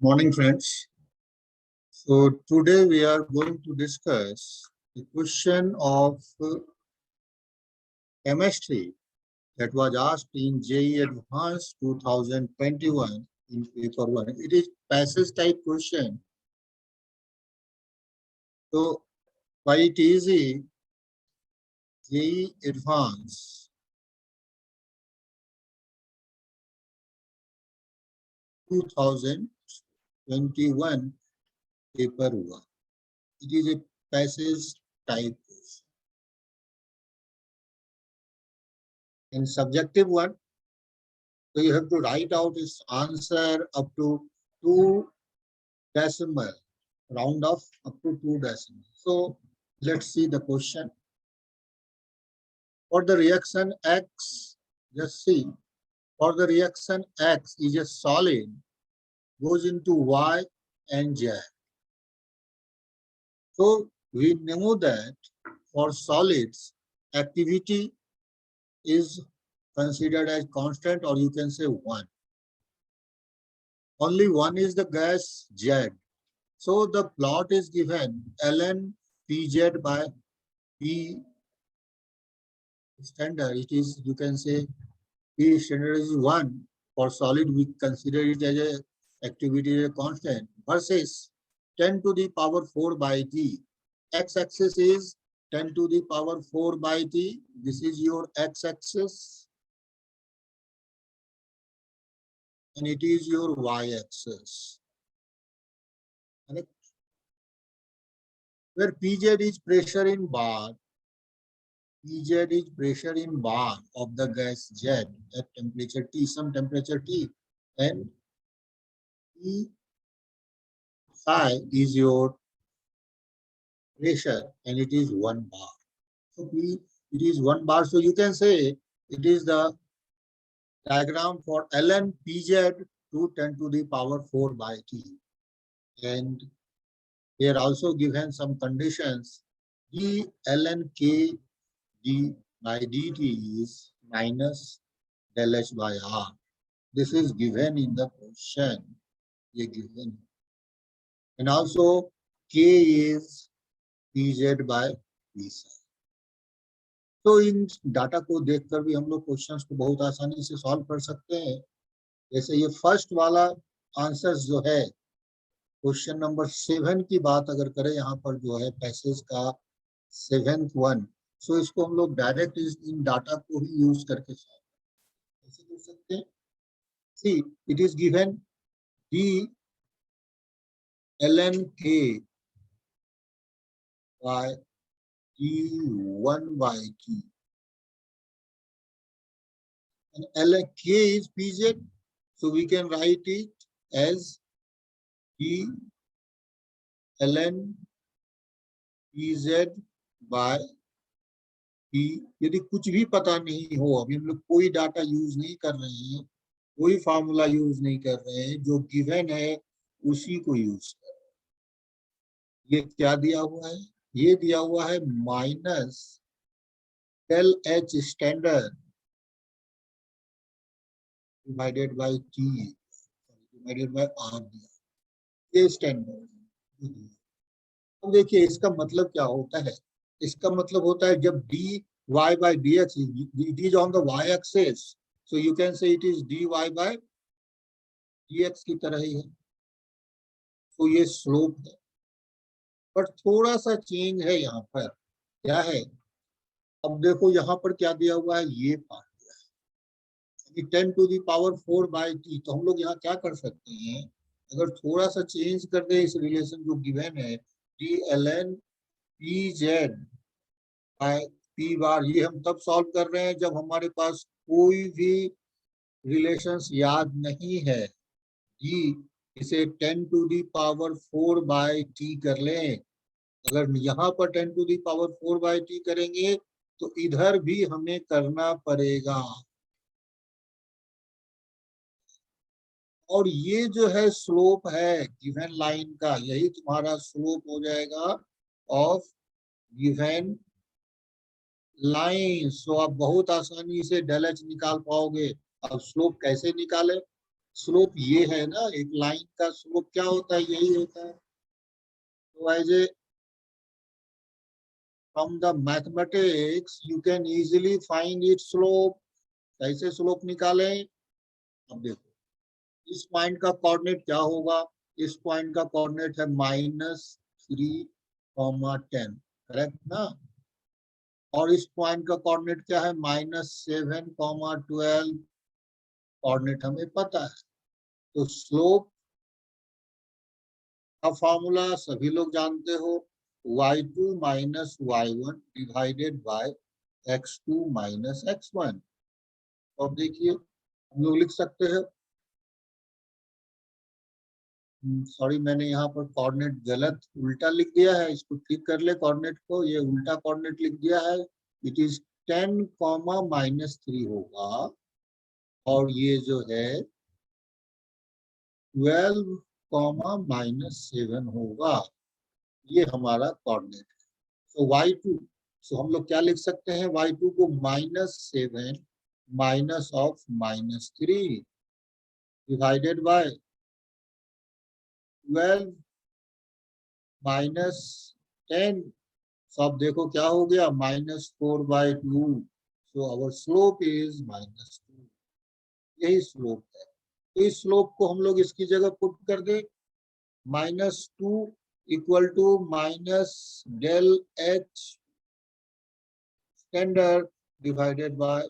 Morning, friends. So today we are going to discuss the question of chemistry that was asked in JEE Advanced 2021 in paper 1. It is passage type question. So quite easy. JEE Advanced 2021 paper 1. It is a passage type question. In subjective one, so you have to write out its answer up to 2 decimal, round off up to 2 decimal. So let's see the question. For the reaction X, just see, for the reaction X is a solid, goes into Y and Z. So we know that for solids, activity is considered as constant, or you can say 1. Only one is the gas Z. So the plot is given ln Pz by P standard. It is, you can say, P standard is 1. For solid, we consider it as a activity as a constant, versus 10 to the power 4 by T. X-axis is 10 to the power 4 by T. This is your X-axis. And it is your Y-axis. Where Pz is pressure in bar, Pz is pressure in bar of the gas Z at temperature T, some temperature T, and P psi is your pressure, and it is 1 bar. So P, it is 1 bar. So you can say it is the diagram for ln Pz to 10 to the power 4 by T. And here also given some conditions. D ln K d by dt is minus del H by R. This is given in the question. Given. And also K is Pz by P psi. तो इन data को देखकर भी हम लोग questions को बहुत आसानी से सॉल्व कर सकते हैं. जैसे ये फर्स्ट वाला आंसर जो है क्वेश्चन नंबर 7 की बात अगर करें, यहाँ पर जो है पैसेज का 7th वन, सो इसको हम लोग डायरेक्ट इन डाटा को ही यूज करके सॉल्व कैसे कर सकते हैं. See it is given D ln k by d1 by t, and ln k is Pz, so we can write it as d ln Pz by P. यदि कुछ भी पता नहीं हो, अभी हम लोग कोई डाटा यूज नहीं कर रहे हैं, कोई फार्मूला यूज नहीं कर रहे हैं, जो गिवन है उसी को यूज कर रहे हैं. ये क्या दिया हुआ है? ये दिया हुआ है minus del H standard divided by T divided by R दिया, ये स्टैंडर्ड. अब देखिए इसका मतलब क्या होता है. इसका मतलब होता है जब dy by dx, it is on the y axis, so you can say it is dy by dx की तरह ही है. तो ये स्लोप है, बट थोड़ा सा चेंज है यहाँ पर. क्या है? अब देखो यहाँ पर क्या दिया हुआ है, ये पार्ट दिया है 10 to the power 4 by t. तो हम लोग यहाँ क्या कर सकते हैं, अगर थोड़ा सा चेंज कर दे इस रिलेशन जो गिवन है, D ln Pz by P बार, ये हम तब सॉल्व कर रहे हैं जब हमारे पास कोई भी रिलेशंस याद नहीं है. इसे 10 to the power 4 by t कर लें. अगर यहाँ पर 10 to the power 4 by t करेंगे तो इधर भी हमें करना पड़ेगा. और ये जो है स्लोप है गिवन लाइन का, यही तुम्हारा स्लोप हो जाएगा ऑफ गिवन लाइन. सो आप बहुत आसानी से डेल एच निकाल पाओगे. अब स्लोप कैसे निकाले? स्लोप ये है ना, एक लाइन का स्लोप क्या होता है, यही होता है। तो as a from the mathematics you can easily find it slope. कैसे स्लोप निकालें? अब देखो, इस पॉइंट का कोऑर्डिनेट क्या होगा? इस पॉइंट का कोऑर्डिनेट है -3, 10, करेक्ट ना? और इस पॉइंट का कोऑर्डिनेट क्या है? -7, 12। कोऑर्डिनेट हमें पता है। तो स्लोप का फॉर्मूला सभी लोग जानते हो, y2 minus y1 divided by x2 minus x1। तो अब देखिए हम लोग लिख सकते हैं, सॉरी मैंने यहाँ पर कोऑर्डिनेट गलत उल्टा लिख दिया है, इसको ठीक कर ले। कोऑर्डिनेट को ये उल्टा कोऑर्डिनेट लिख दिया है। इट इज 10, -3 होगा, और ये जो है 12, -7 होगा। ये हमारा कोऑर्डिनेट है। तो y2, सो हम लोग क्या लिख सकते हैं? y2 को -7 माइनस ऑफ -3 डिवाइडेड बाय 12 -10। तो अब देखो क्या हो गया, -4/2। So our slope is -2। यही स्लोप है। तो इस स्लोप को हम लोग इसकी जगह पुट कर दे, -2 equal to -del H standard divided by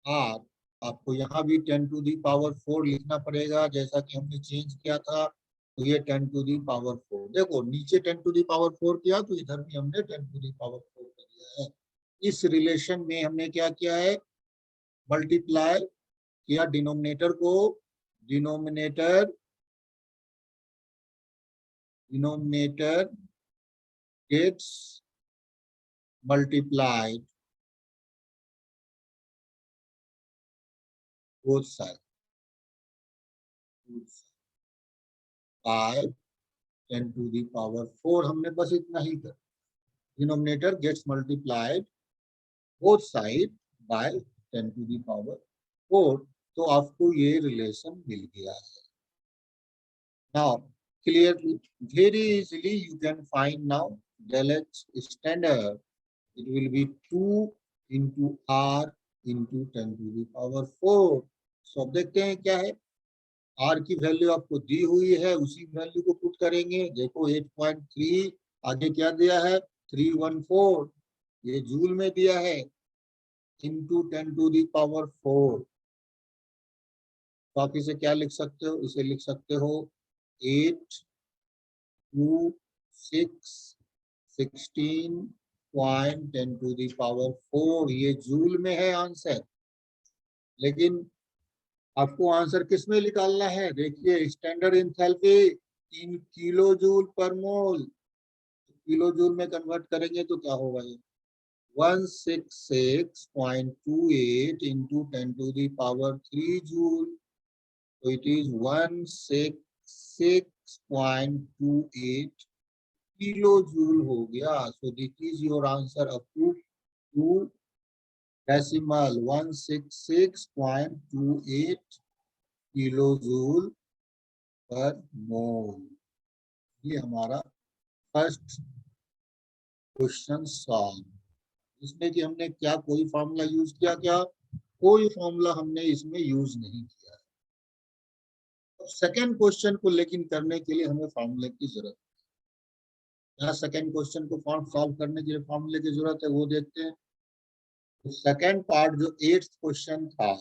R। आपको यहाँ भी 10⁴ लिखना पड़ेगा, जैसा कि हमने चेंज किया था। तो ये 10⁴, देखो नीचे 10⁴ किया, तो इधर भी हमने 10⁴ कर दिया है। इस रिलेशन में हमने क्या किया है? मल्टीप्लाई किया डिनोमिनेटर को, denominator gets multiplied both side by 10⁴। हमने बस इतना ही कर, denominator gets multiplied both side by 10⁴। तो आपको ये रिलेशन मिल गया है। Now, clearly, very easily you can find now del H standard. It will be 2 into R into 10⁴। So अब देखते हैं क्या है। R की वैल्यू आपको दी हुई है, उसी वैल्यू को पुट करेंगे। देखो 8.3, आगे क्या दिया है? 314, ये जूल में दिया है, into 10⁴। तो आप इसे क्या लिख सकते हो? इसे लिख सकते हो 8, 2, 6, 16.10⁴। ये जूल में है आंसर, लेकिन आपको आंसर किस में निकालना है? देखिए standard enthalpy 3 kilojoule per mole. Kilojoule में कन्वर्ट करेंगे तो क्या होगा? ये 166.28 इंटू 10⁻³ जूल। तो इट इज 166.28 किलो जूल हो गया। So this is your answer up to decimal 166.28 kilojoule per mole. ये हमारा फर्स्ट क्वेश्चन सॉल्व। इसमें कि हमने क्या कोई फॉर्मूला यूज किया? क्या कोई फॉर्मूला हमने इसमें यूज नहीं किया। अब सेकेंड क्वेश्चन को लेकिन करने के लिए हमें फॉर्मूले की जरूरत है। यहाँ सेकेंड क्वेश्चन को सॉल्व करने के लिए फॉर्मूले की जरूरत है, वो देखते हैं। तो सेकेंड पार्ट जो 8th क्वेश्चन था,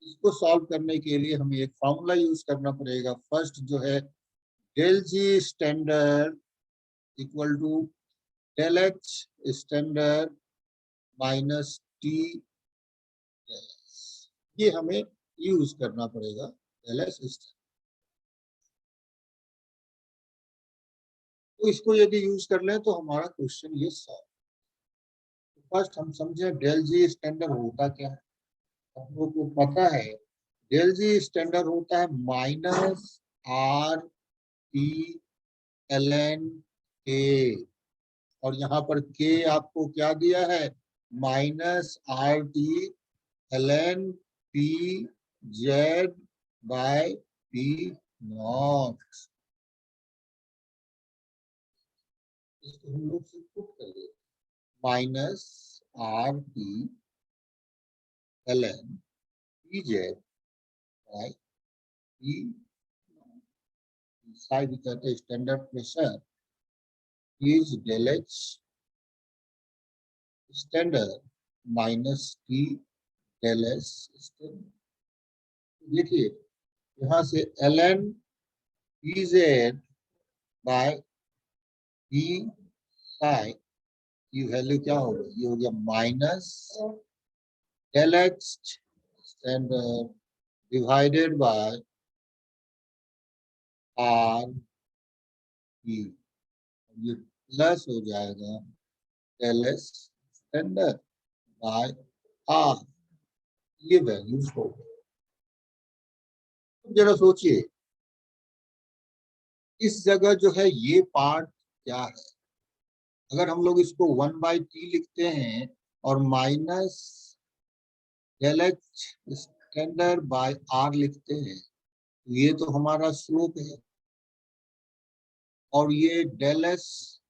इसको सॉल्व करने के लिए हमें एक फॉर्मूला यूज करना पड़ेगा। फर्स्ट जो है del G standard equal to del H standard minus T del S। ये हमें यूज करना पड़ेगा, del S स्टैंडर्ड। तो इसको यदि यूज कर लें तो हमारा क्वेश्चन ये सॉल्व। फर्स्ट हम समझे del G स्टैंडर्ड होता क्या है। हम लोग को पता है del G स्टैंडर्ड होता है -RT ln और यहाँ पर k आपको क्या दिया है? -RT ln P Z by P naught. इसको हम लोग से पुट कर देते minus R P L N P Z by P side कहते standard pressure is del H standard minus T del S standard. देखिए यहाँ से L N P Z by P psi की वैल्यू क्या होगी, ये हो गया minus del H standard divided by R P, ये प्लस हो जाएगा del S standard by R, ये वैल्यूज हो गई। जरा सोचिए इस जगह जो है ये पार्ट क्या है, अगर हम लोग इसको 1/t लिखते हैं और minus del H standard by R लिखते हैं, ये तो हमारा स्लोप है, और ये डेल एस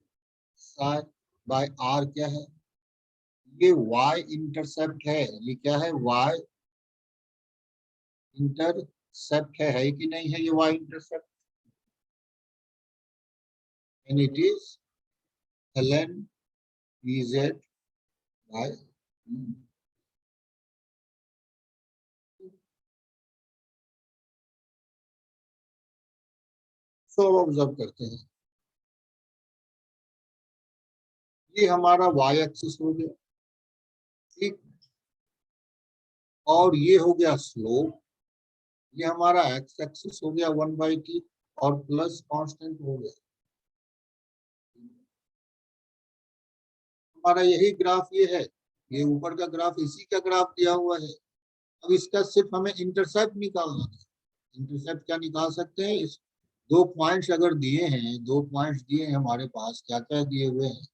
बाय आर क्या है, ये y इंटरसेप्ट है। ये क्या है, y इंटरसेप्ट है कि नहीं है, ये y intercept, and it is ln pz by so observe करते हैं, ये हमारा y एक्सिस हो गया, ठीक, और ये हो गया स्लोप, ये हमारा x एक्सिस हो गया 1/t और प्लस कांस्टेंट हो गया। हमारा यही ग्राफ ये है, ये ऊपर का ग्राफ इसी का ग्राफ दिया हुआ है। अब इसका सिर्फ हमें इंटरसेप्ट निकालना है। इंटरसेप्ट क्या निकाल सकते हैं, इस दो पॉइंट्स अगर दिए हैं, दो पॉइंट्स दिए हैं हमारे पास, क्या क्या दिए हुए हैं,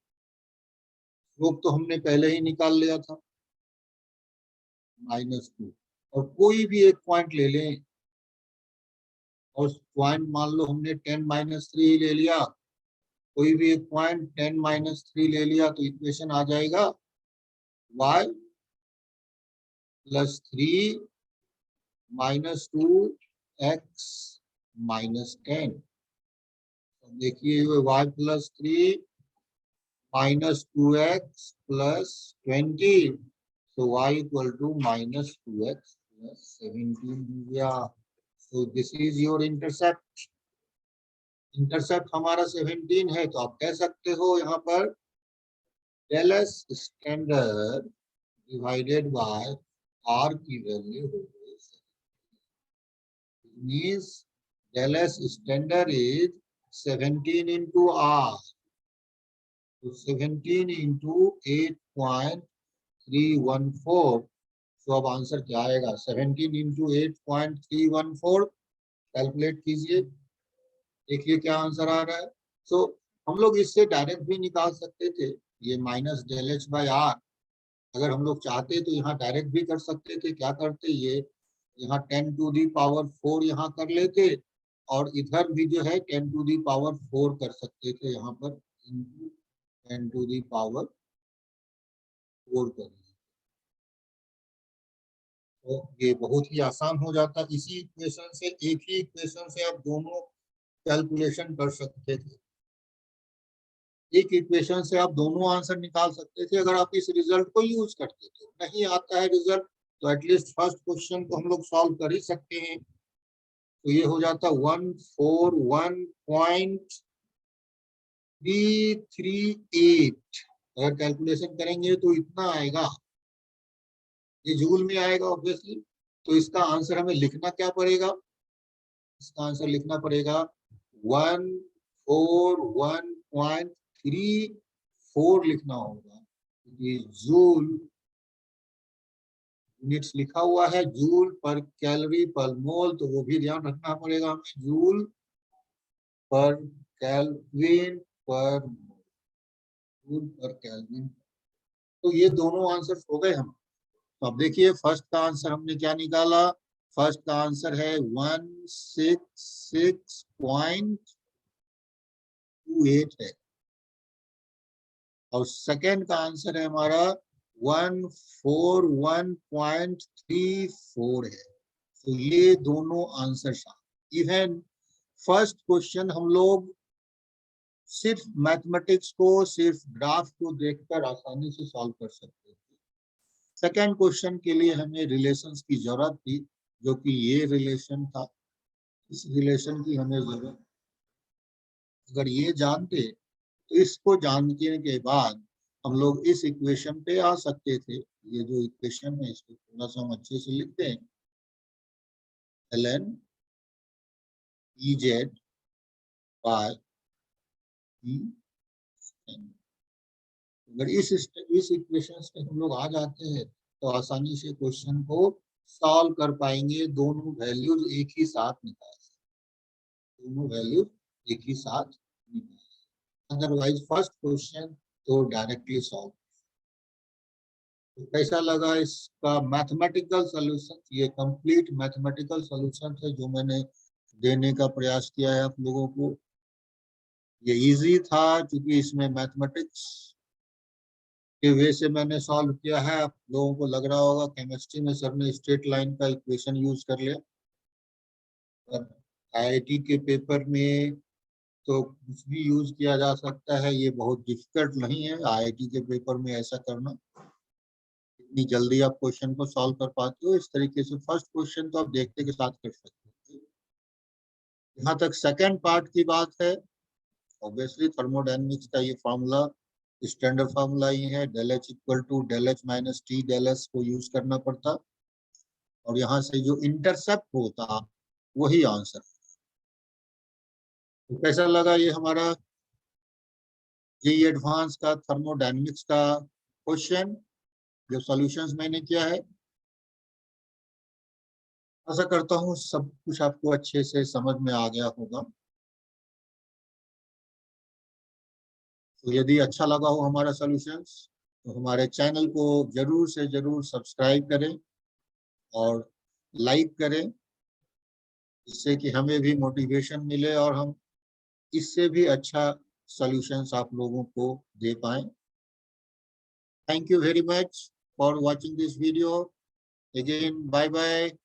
स्लोप तो हमने पहले ही निकाल लिया था -2, और कोई भी एक पॉइंट ले लें, और पॉइंट मान लो हमने 10-3 ले लिया, कोई भी एक पॉइंट 10-3 ले लिया, तो इक्वेशन आ जाएगा y + 3 - 2x - 10। देखिए y + 3 - 2x + 20, so y equal to -2x + 17 हो गया। So this is your intercept। Intercept हमारा 17 है, तो आप कह सकते हो यहाँ पर del S standard divided by R की वैल्यू हो गई, means del S standard is 17 into r, तो 17 into 8.314, तो अब आंसर क्या आएगा, 17 into 8.314, कैलकुलेट कीजिए, देखिए क्या आंसर आ रहा है। सो हम लोग इससे डायरेक्ट भी निकाल सकते थे, ये minus del H by R, अगर हम लोग चाहते तो यहाँ डायरेक्ट भी कर सकते थे। क्या करते, ये यहाँ 10⁴ यहाँ कर लेते, और इधर भी जो है 10⁴ कर सकते थे, यहाँ पर 10⁴ कर, तो ये बहुत ही आसान हो जाता। इसी इक्वेशन से, एक ही इक्वेशन से आप दोनों कैलकुलेशन कर सकते थे, एक इक्वेशन से आप दोनों आंसर निकाल सकते थे, अगर आप इस रिजल्ट को यूज करते थे। नहीं आता है रिजल्ट, तो एटलीस्ट फर्स्ट क्वेश्चन को हम लोग सॉल्व कर ही सकते हैं। तो ये हो जाता 141.338, अगर कैलकुलेशन करेंगे तो इतना आएगा, ये जूल में आएगा ऑब्वियसली। तो इसका आंसर हमें लिखना क्या पड़ेगा, इसका आंसर लिखना पड़ेगा 141.34 लिखना होगा। ये जूल यूनिट्स लिखा हुआ है, जूल पर कैलोरी पर मोल, तो वो भी ध्यान रखना पड़ेगा हमें, जूल पर केल्विन पर मोल, जूल पर केल्विन। तो ये दोनों आंसर हो गए हम। तो अब देखिए फर्स्ट का आंसर हमने क्या निकाला, फर्स्ट का आंसर है 166.28 है और सेकंड का आंसर है हमारा 141.34 है। तो ये दोनों आंसर इवन फर्स्ट क्वेश्चन हम लोग सिर्फ मैथमेटिक्स को, सिर्फ ग्राफ को देखकर आसानी से सॉल्व कर सकते थे। सेकंड क्वेश्चन के लिए हमें रिलेशंस की जरूरत थी, जो कि ये रिलेशन था। इस रिलेशन की हमें जरूरत, अगर ये जानते तो इसको जानने के बाद हम लोग इस इक्वेशन पे आ सकते थे। ये जो इक्वेशन है इसको थोड़ा सा हम अच्छे से लिखते हैं, ln Ez by En। अगर इस इक्वेशन पे हम लोग आ जाते हैं तो आसानी से क्वेश्चन को सॉल्व कर पाएंगे। दोनों वैल्यूज एक ही साथ निकाल सकते, दोनों वैल्यूज एक ही साथ निकाल। अदरवाइज फर्स्ट क्वेश्चन तो डायरेक्टली सॉल्व। तो कैसा लगा इसका मैथमेटिकल सॉल्यूशन? ये कंप्लीट मैथमेटिकल सॉल्यूशन है जो मैंने देने का प्रयास किया है आप लोगों को। ये इजी था क्योंकि इसमें मैथमेटिक्स के वे से मैंने सॉल्व किया है। आप लोगों को लग रहा होगा केमिस्ट्री में सर ने स्ट्रेट लाइन का इक्वेशन यूज कर लिया, और आईआईटी के पेपर में तो कुछ भी यूज किया जा सकता है। ये बहुत डिफिकल्ट नहीं है आईआईटी के पेपर में ऐसा करना। इतनी जल्दी आप क्वेश्चन को सॉल्व कर पाते हो इस तरीके से। फर्स्ट क्वेश्चन तो आप देखते के साथ कर सकते हो। यहाँ तक सेकंड पार्ट की बात है, ऑब्वियसली थर्मोडायनेमिक्स का ये फार्मूला स्टैंडर्ड फार्मूला ही है, del H equal to del H minus T del S को यूज करना पड़ता, और यहाँ से जो इंटरसेप्ट होता वही आंसर। तो कैसा लगा ये हमारा जेईई एडवांस का थर्मोडायनेमिक्स का क्वेश्चन जो सॉल्यूशंस मैंने किया है? आशा करता हूँ सब कुछ आपको अच्छे से समझ में आ गया होगा। तो यदि अच्छा लगा हो हमारा सॉल्यूशंस तो हमारे चैनल को जरूर से जरूर सब्सक्राइब करें और लाइक करें, जिससे कि हमें भी मोटिवेशन मिले और हम इससे भी अच्छा सॉल्यूशंस आप लोगों को दे पाएं। Thank you very much for watching this video. Again bye bye.